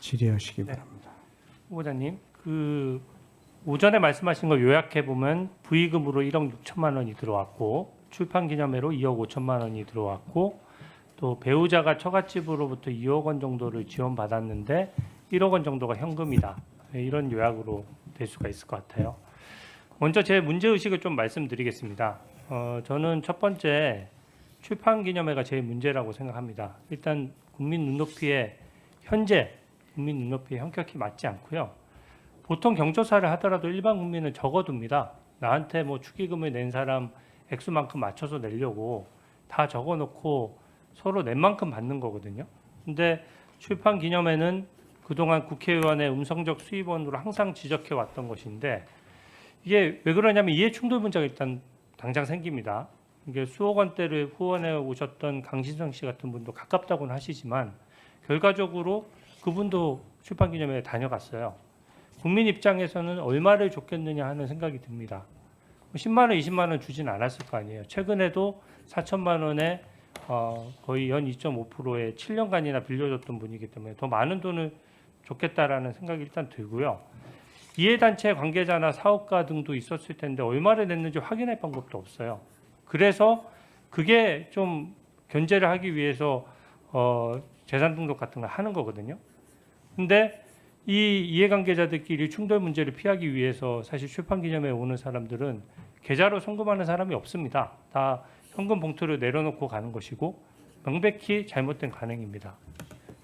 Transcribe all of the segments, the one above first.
질의하시기 네. 바랍니다. 후보자님, 오전에 말씀하신 거 요약해 보면 부의금으로 1억 6천만 원이 들어왔고 출판 기념회로 2억 5천만 원이 들어왔고 또 배우자가 처갓집으로부터 2억 원 정도를 지원받았는데 1억 원 정도가 현금이다. 이런 요약으로 될 수가 있을 것 같아요. 먼저 제 문제 의식을 좀 말씀드리겠습니다. 저는 첫 번째 출판 기념회가 제일 문제라고 생각합니다. 일단 국민 눈높이에 현재 국민 눈높이에 현격히 맞지 않고요. 보통 경조사를 하더라도 일반 국민은 적어둡니다. 나한테 뭐 축의금을 낸 사람 액수만큼 맞춰서 내려고 다 적어놓고 서로 낸 만큼 받는 거거든요. 근데 출판 기념회는 그동안 국회의원의 음성적 수입원으로 항상 지적해 왔던 것인데 이게 왜 그러냐면 이해 충돌 문제가 일단 당장 생깁니다. 이게 수억 원대를 후원해 오셨던 강신성 씨 같은 분도 가깝다고는 하시지만 결과적으로 그분도 출판 기념회에 다녀갔어요. 국민 입장에서는 얼마를 줬겠느냐 하는 생각이 듭니다. 10만 원, 20만 원 주진 않았을 거 아니에요. 최근에도 4천만 원에 거의 연 2.5%에 7년간이나 빌려줬던 분이기 때문에 더 많은 돈을 줬겠다라는 생각이 일단 들고요. 이해단체 관계자나 사업가 등도 있었을 텐데 얼마를 냈는지 확인할 방법도 없어요. 그래서 그게 좀 견제를 하기 위해서 재산 등록 같은 걸 하는 거거든요. 근데 이 이해관계자들끼리 충돌 문제를 피하기 위해서 사실 출판기념회에 오는 사람들은 계좌로 송금하는 사람이 없습니다. 다 현금 봉투를 내려놓고 가는 것이고 명백히 잘못된 관행입니다.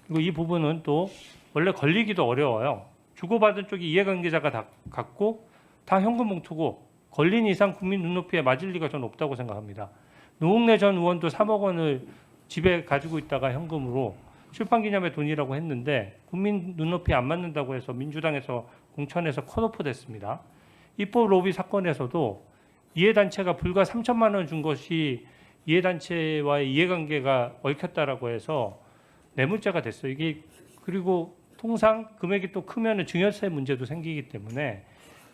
그리고 이 부분은 또 원래 걸리기도 어려워요. 주고받은 쪽이 이해관계자가 다 갖고 다 현금 봉투고 걸린 이상 국민 눈높이에 맞을 리가 전 없다고 생각합니다. 노웅래 전 의원도 3억 원을 집에 가지고 있다가 현금으로 출판기념회 돈이라고 했는데 국민 눈높이에 안 맞는다고 해서 민주당에서 공천에서 컷오프 됐습니다. 입법 로비 사건에서도 이해단체가 불과 3천만 원 준 것이 이해단체와의 이해관계가 얽혔다라고 해서 뇌물죄가 됐어요. 이게 그리고 통상 금액이 또 크면 증여세 문제도 생기기 때문에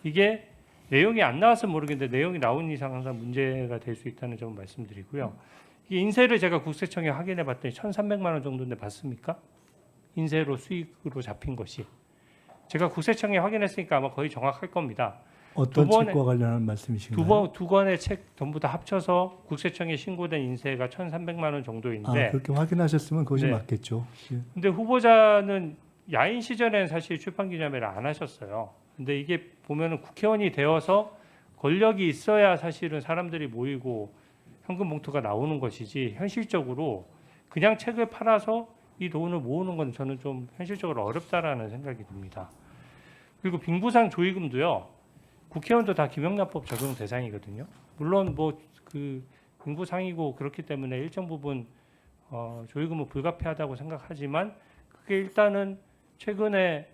이게 내용이 안 나와서 모르겠는데 내용이 나온 이상 항상 문제가 될 수 있다는 점을 말씀드리고요. 이 인세를 제가 국세청에 확인해 봤더니 1,300만 원 정도인데 맞습니까? 인세로 수익으로 잡힌 것이. 제가 국세청에 확인했으니까 아마 거의 정확할 겁니다. 어떤 책과 관련한 말씀이신가요? 두 권의 책 전부 다 합쳐서 국세청에 신고된 인세가 1,300만 원 정도인데 그렇게 확인하셨으면 그것이 네. 맞겠죠. 예. 근데 후보자는 야인 시절에는 사실 출판 기념회를 안 하셨어요. 근데 이게 보면은 국회의원이 되어서 권력이 있어야 사실은 사람들이 모이고 현금 봉투가 나오는 것이지 현실적으로 그냥 책을 팔아서 이 돈을 모으는 건 저는 좀 현실적으로 어렵다라는 생각이 듭니다. 그리고 빙부상 조의금도요. 국회의원도 다 김영란법 적용 대상이거든요. 물론 뭐 그 빙부상이고 그렇기 때문에 일정 부분 조의금은 불가피하다고 생각하지만 그게 일단은 최근에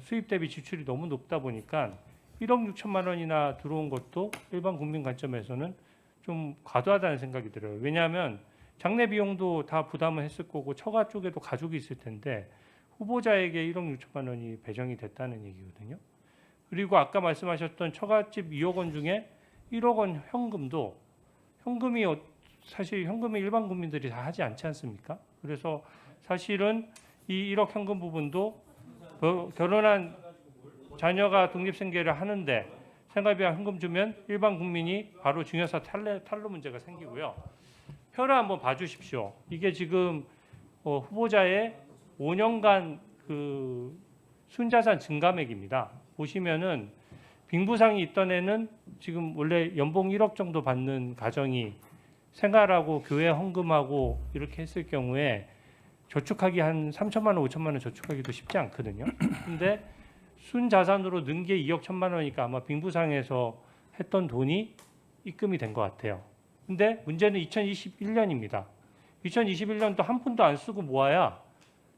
수입 대비 지출이 너무 높다 보니까 1억 6천만 원이나 들어온 것도 일반 국민 관점에서는 좀 과도하다는 생각이 들어요. 왜냐하면 장례 비용도 다 부담을 했을 거고 처가 쪽에도 가족이 있을 텐데 후보자에게 1억 6천만 원이 배정이 됐다는 얘기거든요. 그리고 아까 말씀하셨던 처갓집 2억 원 중에 1억 원 현금도 현금이 사실 현금이 일반 국민들이 다 하지 않지 않습니까? 그래서 사실은 이 1억 현금 부분도 결혼한 자녀가 독립생계를 하는데 생활비와 현금 주면 일반 국민이 바로 증여사 탈루 문제가 생기고요. 표를 한번 봐주십시오. 이게 지금 후보자의 5년간 그 순자산 증감액입니다. 보시면은 빙부상이 있던 애는 지금 원래 연봉 1억 정도 받는 가정이 생활하고 교회 헌금하고 이렇게 했을 경우에 저축하기 한 3천만 원, 5천만 원 저축하기도 쉽지 않거든요. 근데 순자산으로 는 게 2억 1천만 원이니까 아마 빙부상에서 했던 돈이 입금이 된 것 같아요. 근데 문제는 2021년입니다. 2021년도 한 푼도 안 쓰고 모아야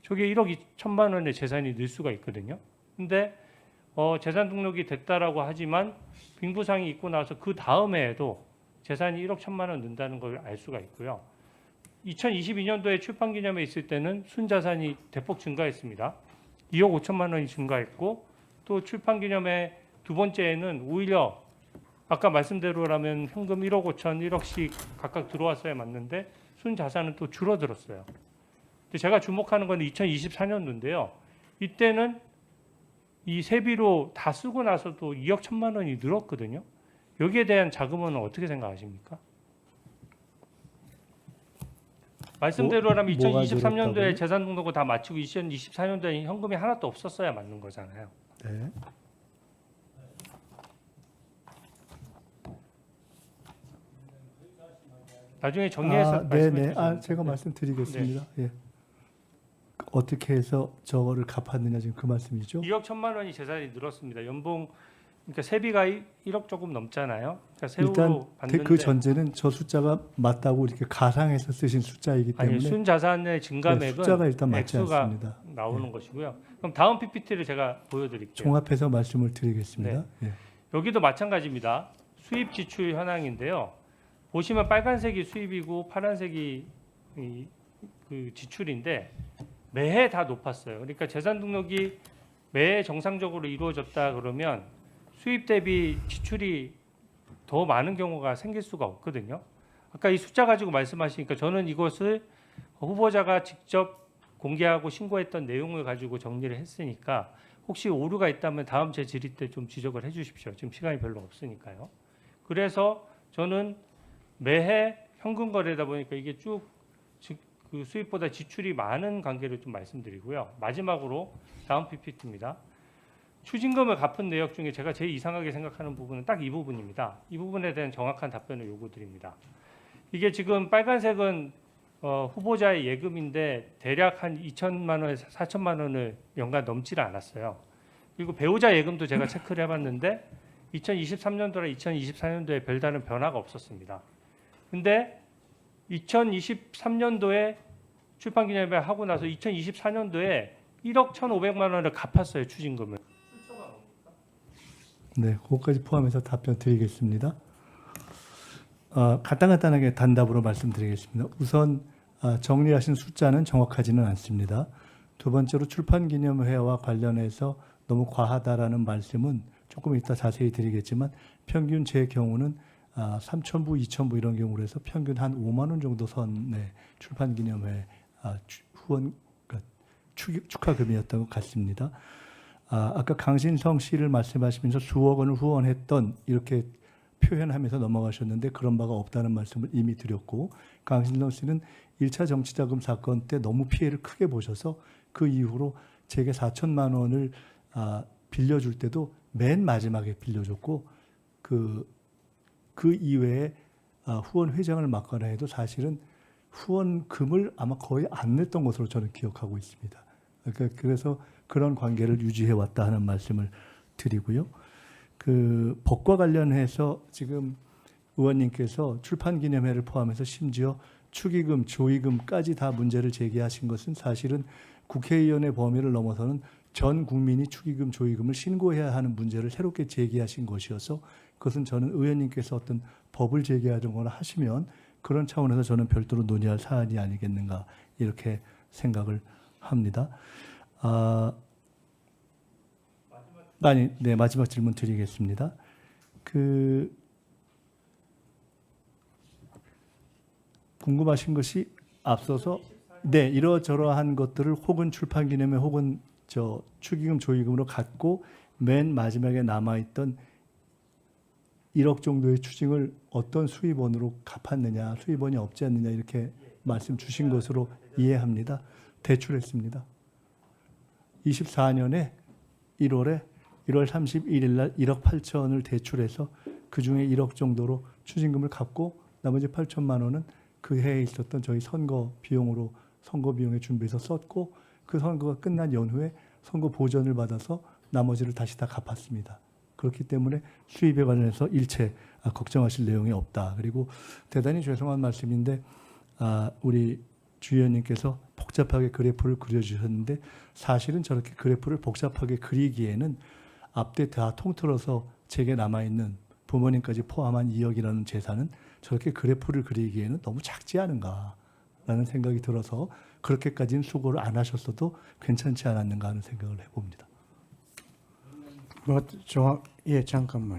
저게 1억 2천만 원의 재산이 늘 수가 있거든요. 근데 재산 등록이 됐다라고 하지만 빙부상이 있고 나서 그 다음 해에도 재산이 1억 1천만 원 는다는 걸 알 수가 있고요. 2022년도에 출판기념회 있을 때는 순자산이 대폭 증가했습니다. 2억 5천만 원이 증가했고 또 출판기념회 두 번째에는 오히려 아까 말씀대로라면 현금 1억 5천, 1억씩 각각 들어왔어야 맞는데 순자산은 또 줄어들었어요. 근데 제가 주목하는 건 2024년도인데요. 이때는 이 세비로 다 쓰고 나서도 2억 1천만 원이 늘었거든요. 여기에 대한 자금은 어떻게 생각하십니까? 말씀대로라면 뭐가 2023년도에 늘었다고요? 재산 등록을 다 마치고 2024년도에 현금이 하나도 없었어야 맞는 거잖아요. 네. 나중에 정리해서 네네. 말씀해 주시면 제가 말씀드리겠습니다. 예. 어떻게 해서 저거를 갚았느냐 지금 그 말씀이죠? 2억 1천만 원이 재산이 늘었습니다. 연봉 그러니까 세비가 1억 조금 넘잖아요. 그러니까 세후로 일단 받는데 그 전제는 저 숫자가 맞다고 이렇게 가상해서 쓰신 숫자이기 아니 때문에 순자산의 증감액은 숫자가 일단 맞지 액수가 않습니다. 나오는 것이고요. 그럼 다음 PPT를 제가 보여드릴게요. 종합해서 말씀을 드리겠습니다. 예. 여기도 마찬가지입니다. 수입 지출 현황인데요. 보시면 빨간색이 수입이고 파란색이 그 지출인데 매해 다 높았어요. 그러니까 재산 등록이 매해 정상적으로 이루어졌다 그러면 수입 대비 지출이 더 많은 경우가 생길 수가 없거든요. 아까 이 숫자 가지고 말씀하시니까 저는 이것을 후보자가 직접 공개하고 신고했던 내용을 가지고 정리를 했으니까 혹시 오류가 있다면 다음 제 질의 때 좀 지적을 해 주십시오. 지금 시간이 별로 없으니까요. 그래서 저는 매해 현금 거래다 보니까 이게 쭉 그 수입보다 지출이 많은 관계를 좀 말씀드리고요. 마지막으로 다음 PPT입니다. 추징금을 갚은 내역 중에 제가 제일 이상하게 생각하는 부분은 딱 이 부분입니다. 이 부분에 대한 정확한 답변을 요구드립니다. 이게 지금 빨간색은 후보자의 예금인데 대략 한 2천만 원에서 4천만 원을 연간 넘지를 않았어요. 그리고 배우자 예금도 제가 체크를 해봤는데 2023년도랑 2024년도에 별다른 변화가 없었습니다. 근데 2023년도에 출판기념회 하고 나서 2024년도에 1억 1,500만 원을 갚았어요. 추징금을. 네, 그것까지 포함해서 답변 드리겠습니다. 간단하게 단답으로 말씀드리겠습니다. 우선 정리하신 숫자는 정확하지는 않습니다. 두 번째로 출판기념회와 관련해서 너무 과하다라는 말씀은 조금 이따 자세히 드리겠지만 평균 제 경우는 3,000부, 2,000부 이런 경우로 해서 평균 한 5만 원 정도 선의 출판기념회 후원 그러니까 축하금이었던 것 같습니다. 아까 강신성 씨를 말씀하시면서 수억 원을 후원했던 이렇게 표현하면서 넘어가셨는데 그런 바가 없다는 말씀을 이미 드렸고 강신성 씨는 1차 정치자금 사건 때 너무 피해를 크게 보셔서 그 이후로 제게 4천만 원을 빌려줄 때도 맨 마지막에 빌려줬고 그 이외에 후원 회장을 맡거나 해도 사실은 후원금을 아마 거의 안 냈던 것으로 저는 기억하고 있습니다. 그러니까 그래서 그런 관계를 유지해 왔다 하는 말씀을 드리고요. 그 법과 관련해서 지금 의원님께서 출판기념회를 포함해서 심지어 축의금, 조의금까지 다 문제를 제기하신 것은 사실은 국회의원의 범위를 넘어서는 전 국민이 축의금, 조의금을 신고해야 하는 문제를 새롭게 제기하신 것이어서 그것은 저는 의원님께서 어떤 법을 제기하거나 하시면 그런 차원에서 저는 별도로 논의할 사안이 아니겠는가 이렇게 생각을 합니다. 마지막 질문 드리겠습니다. 궁금하신 것이 앞서서 이러저러한 것들을 혹은 출판기념회 혹은 축의금, 조의금으로 갖고 맨 마지막에 남아있던 1억 정도의 추징을 어떤 수입원으로 갚았느냐, 수입원이 없지 않느냐 이렇게 말씀 주신 것으로 이해합니다. 대출했습니다. 24년에 1월 31일 날 1억 8천을 대출해서 그중에 1억 정도로 추징금을 갚고 나머지 8천만 원은 그 해에 있었던 저희 선거 비용에 준비해서 썼고 그 선거가 끝난 연후에 선거 보전을 받아서 나머지를 다시 다 갚았습니다. 그렇기 때문에 수입에 관련해서 일체 걱정하실 내용이 없다. 그리고 대단히 죄송한 말씀인데 우리 주 의원님께서 복잡하게 그래프를 그려주셨는데 사실은 저렇게 그래프를 복잡하게 그리기에는 앞뒤 다 통틀어서 제게 남아있는 부모님까지 포함한 2억이라는 재산은 저렇게 그래프를 그리기에는 너무 작지 않은가라는 생각이 들어서 그렇게까지는 수고를 안 하셨어도 괜찮지 않았는가 하는 생각을 해봅니다. 잠깐만요.